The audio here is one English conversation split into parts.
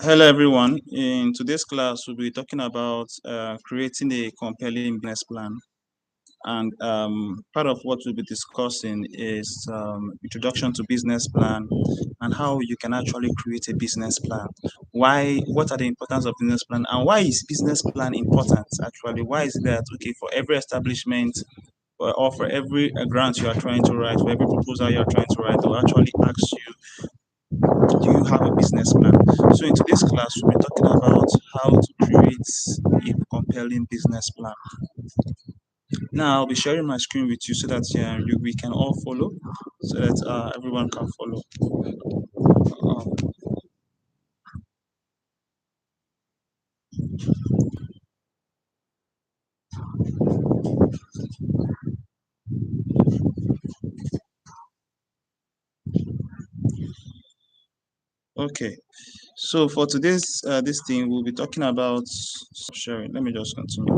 Hello, everyone. In today's class, we'll be talking about creating a compelling business plan. And part of what we'll be discussing is introduction to business plan and how you can actually create a business plan. What are the importance of business plan, and why is business plan important? Actually, why is that? Okay, for every establishment or for every grant you are trying to write, for every proposal you are trying to write, they'll actually ask you, do you have a business plan? So in today's class, we'll be talking about how to create a compelling business plan. Now, I'll be sharing my screen with you so that we can all follow, so that everyone can follow. Um, okay, so for today's this thing, we'll be talking about sharing. Let me just continue.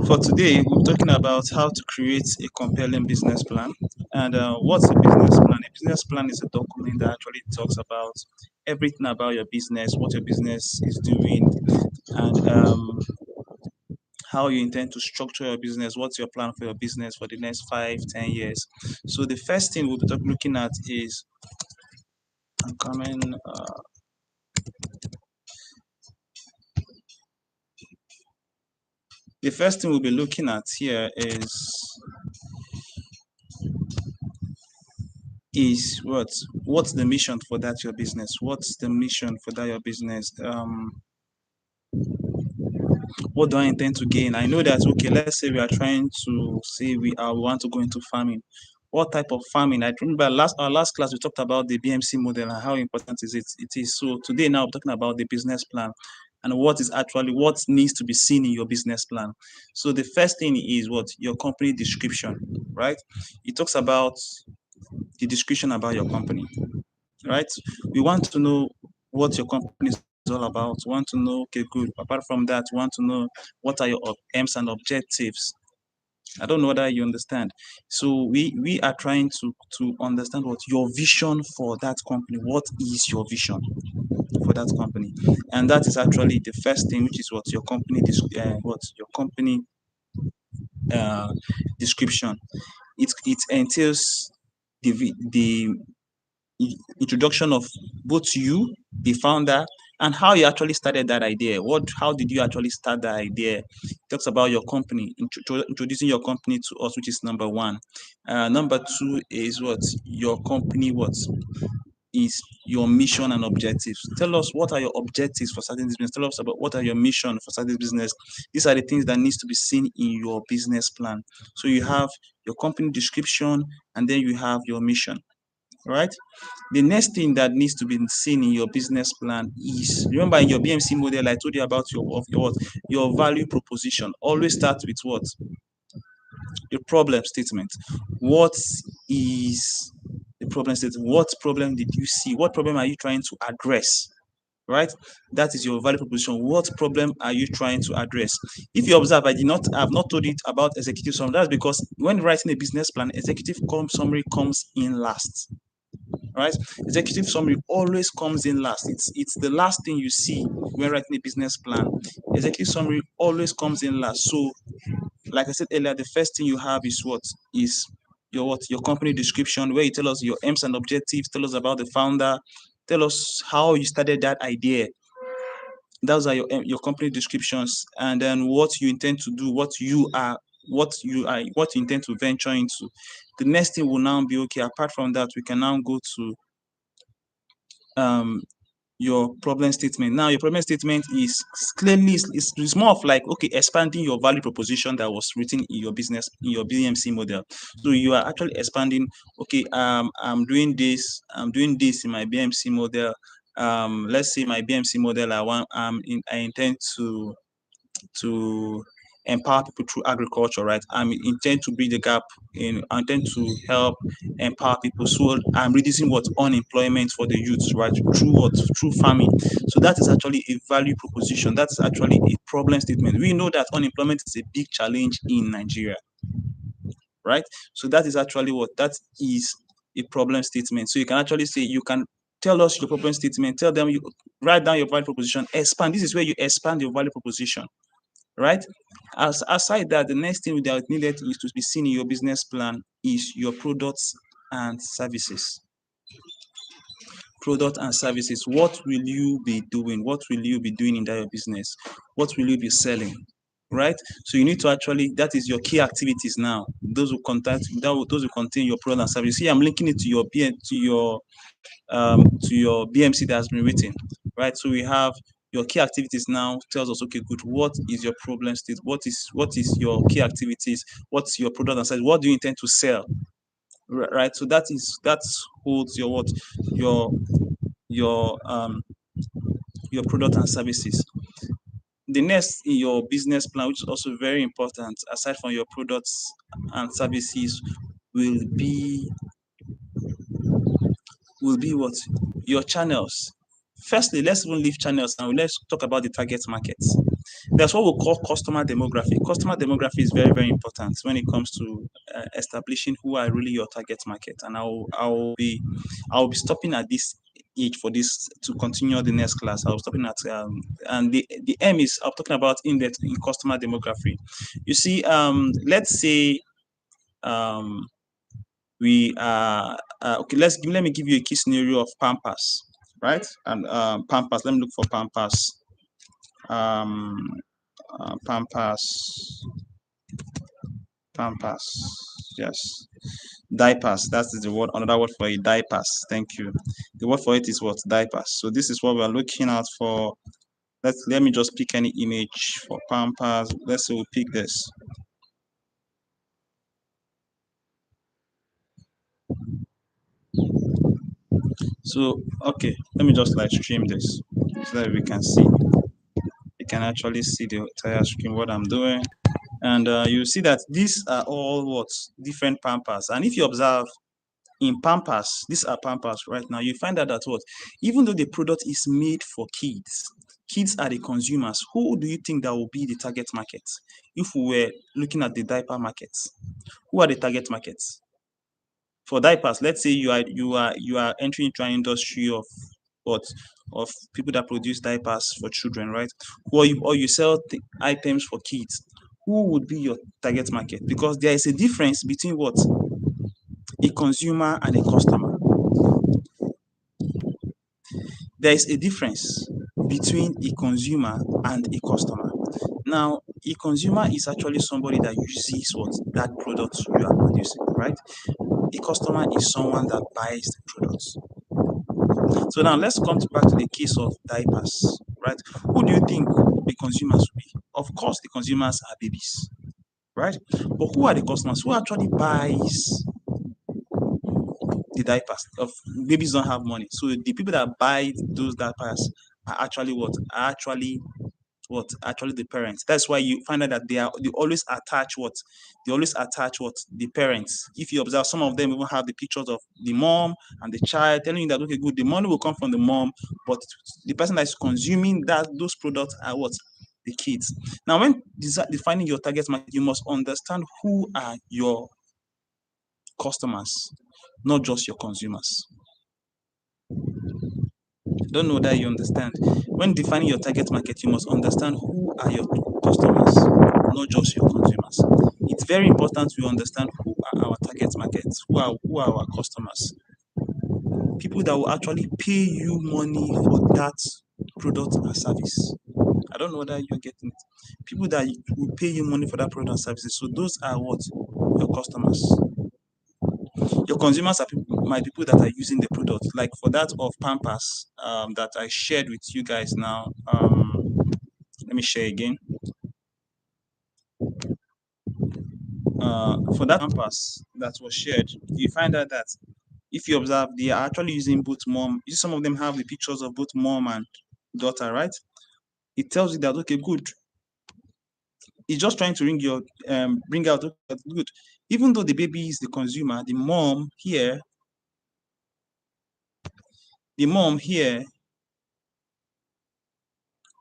For today, we'll be talking about how to create a compelling business plan. And what's a business plan? A business plan is a document that actually talks about everything about your business, what your business is doing, and how you intend to structure your business. What's your plan for your business for the next 5, 10 years? So the first thing we'll be looking at is I'm coming. The first thing we'll be looking at here is what's the mission for that your business? What's the mission for that your business? What do I intend to gain? I know that, okay, let's say we are trying to say we want to go into farming. What type of farming? I remember our last class we talked about the BMC model and how important it is. So today now we're talking about the business plan and what needs to be seen in your business plan. So the first thing is what your company description, right? It talks about the description about your company, right? We want to know what your company is all about. We want to know, okay, good. Apart from that, we want to know what are your aims and objectives. I don't know whether you understand. So we are trying to understand what your vision for that company. What is your vision for that company? And that is actually the first thing, which is what your company uh, description. It entails the introduction of both you, the founder, and how you actually started that idea. How did you actually start that idea? It talks about your company, introducing your company to us, which is number one. Number two is what your company what is your mission and objectives. Tell us what are your objectives for starting this business. Tell us about what are your mission for starting this business. These are the things that needs to be seen in your business plan. So you have your company description, and then you have your mission. Right. The next thing that needs to be seen in your business plan is, remember, in your BMC model, I told you about your value proposition. Always start with what? Your problem statement. What is the problem statement? What problem did you see? What problem are you trying to address? Right? That is your value proposition. What problem are you trying to address? If you observe, I've not told it about executive summary. That's because when writing a business plan, executive summary comes in last. Right? Executive summary always comes in last. It's the last thing you see when writing a business plan. Executive summary always comes in last. So, like I said earlier, the first thing you have is your company description, where you tell us your aims and objectives, tell us about the founder, tell us how you started that idea. Those are your company descriptions, and then what you intend to do, what you intend to venture into. The next thing will now be, okay, apart from that, we can now go to um your problem statement. Now, your problem statement is clearly it's more of like, okay, expanding your value proposition that was written in your business in your BMC model. So you are actually expanding. Okay, I'm doing this in my BMC model. Let's say my BMC model. I intend to empower people through agriculture, right? I intend to bridge the gap I intend to help empower people. So I'm reducing what unemployment for the youths, right? Through farming. So that is actually a value proposition. That's actually a problem statement. We know that unemployment is a big challenge in Nigeria, right? So that is actually what that is a problem statement. So you can actually say tell us your problem statement, tell them, you write down your value proposition, expand. This is where you expand your value proposition, right? Aside that, the next thing that needed is to be seen in your business plan is your products and services. Product and services. What will you be doing? What will you be doing in that your business? What will you be selling? Right? So you need to actually, that is your key activities now. Those will contact those will contain your product and service. See, I'm linking it to your to your BMC that has been written. Right? So we have your key activities now tells us, okay, good. What is your problem state? What is your key activities? What's your product and service? What do you intend to sell? Right? So that holds your what your um your product and services. The next in your business plan, which is also very important, aside from your products and services, will be what? Your channels. Firstly, let's even leave channels and let's talk about the target markets. That's what we call customer demography. Customer demography is very, very important when it comes to establishing who are really your target market. And I'll be stopping at this age for this to continue the next class. I'll be stopping at and the aim is I'm talking about in-depth in customer demography. You see, let's say um, we are okay. Let me give you a key scenario of Pampers, right? And Pampers. Let me look for Pampers. Um, Pampers. Pampers. Yes. Diapers. That's the word. Another word for it. Diapers. Thank you. The word for it is what? Diapers. So this is what we are looking out for. Let me just pick any image for Pampers. Let's say we pick this. So okay, let me just like stream this so that we can see. You can actually see the entire screen what I'm doing, and you see that these are all what different Pampers. And if you observe in Pampers, these are Pampers right now. You find out that what, even though the product is made for kids, kids are the consumers. Who do you think that will be the target market? If we were looking at the diaper markets, who are the target markets? For diapers, let's say you are entering into an industry of what of people that produce diapers for children, right? Or you sell items for kids. Who would be your target market? Because there is a difference between what a consumer and a customer. There is a difference between a consumer and a customer. Now, a consumer is actually somebody that uses what that product you are producing, right? A customer is someone that buys the products. So now let's come back to the case of diapers, right? Who do you think the consumers will be? Of course, the consumers are babies, right? But who are the customers? Who actually buys the diapers? Of babies don't have money, so the people that buy those diapers are actually what? Are actually the parents. That's why you find out that they always attach what the parents. If you observe, some of them even have the pictures of the mom and the child, telling you that okay, good, the money will come from the mom, but the person that is consuming those products are what? The kids. Now, when defining your target market, you must understand who are your customers, not just your consumers. Don't know that you understand. When defining your target market, you must understand who are your customers, not just your consumers. It's very important we understand who are our target markets, who are our customers. People that will actually pay you money for that product and service. I don't know whether you're getting it. People that will pay you money for that product and services. So those are what? Your customers. Your consumers are people that are using the product. Like for that of Pampers that I shared with you guys now. Let me share again. For that Pampers that was shared, you find out that if you observe, they are actually using both mom. You see, some of them have the pictures of both mom and daughter, right? It tells you that okay, good. It's just trying to bring out okay, good. Even though the baby is the consumer, the mom here.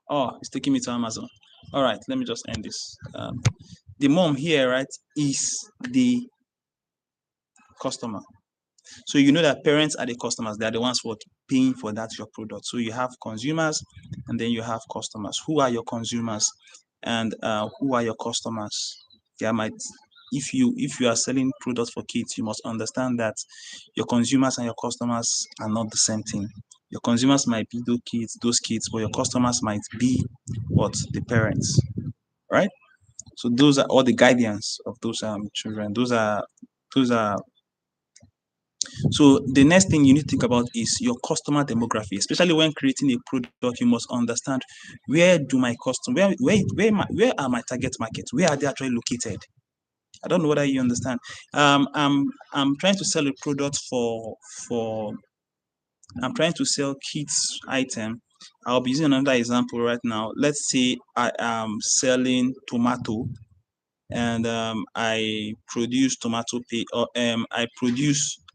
Oh, it's taking me to Amazon. All right, let me just end this. The mom here, right, is the customer. So you know that parents are the customers. They are the ones what paying for that your product. So you have consumers, and then you have customers. Who are your consumers, and who are your customers? There might if you are selling products for kids, you must understand that your consumers and your customers are not the same thing. Your consumers might be those kids, but your customers might be what the parents, right? So those are all the guardians of those children. Those are so the next thing you need to think about is your customer demography. Especially when creating a product, you must understand where do my custom where are my target markets? Where are they actually located? I don't know whether you understand. I'm trying to sell a product for I'm trying to sell kids item. I'll be using another example right now. Let's say I am selling tomato, and I produce tomato pay or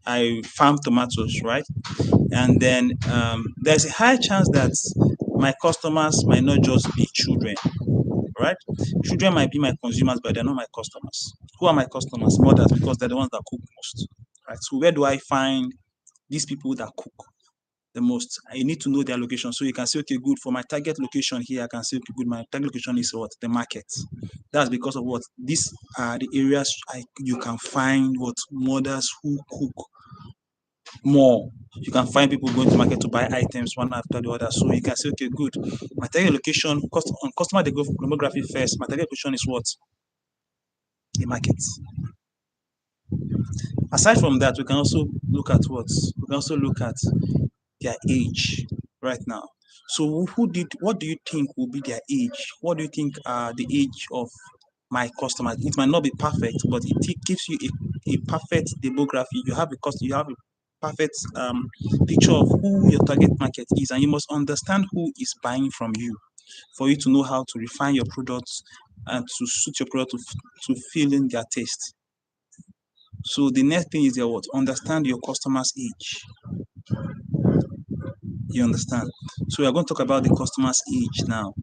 I farm tomatoes, right? And then there's a high chance that my customers might not just be children, right? Children might be my consumers, but they're not my customers. Who are my customers? Mothers, because they're the ones that cook most, right? So where do I find these people that cook the most? I need to know their location. So you can say, okay, good, for my target location here, I can say, okay, good, my target location is what? The market. That's because of what? These are the areas you can find what mothers who cook more. You can find people going to market to buy items one after the other. So you can say, okay, good. My target location, on customer demography first, my target location is what? The market. Aside from that, we can also look at what? We can also look at their age right now. So what do you think will be their age? What do you think are the age of my customers? It might not be perfect, but it gives you a perfect demography. You have a perfect picture of who your target market is, and you must understand who is buying from you for you to know how to refine your products and to suit your product to fill in their taste. So the next thing is what? Understand your customer's age. You understand? So we are going to talk about the customer's age now.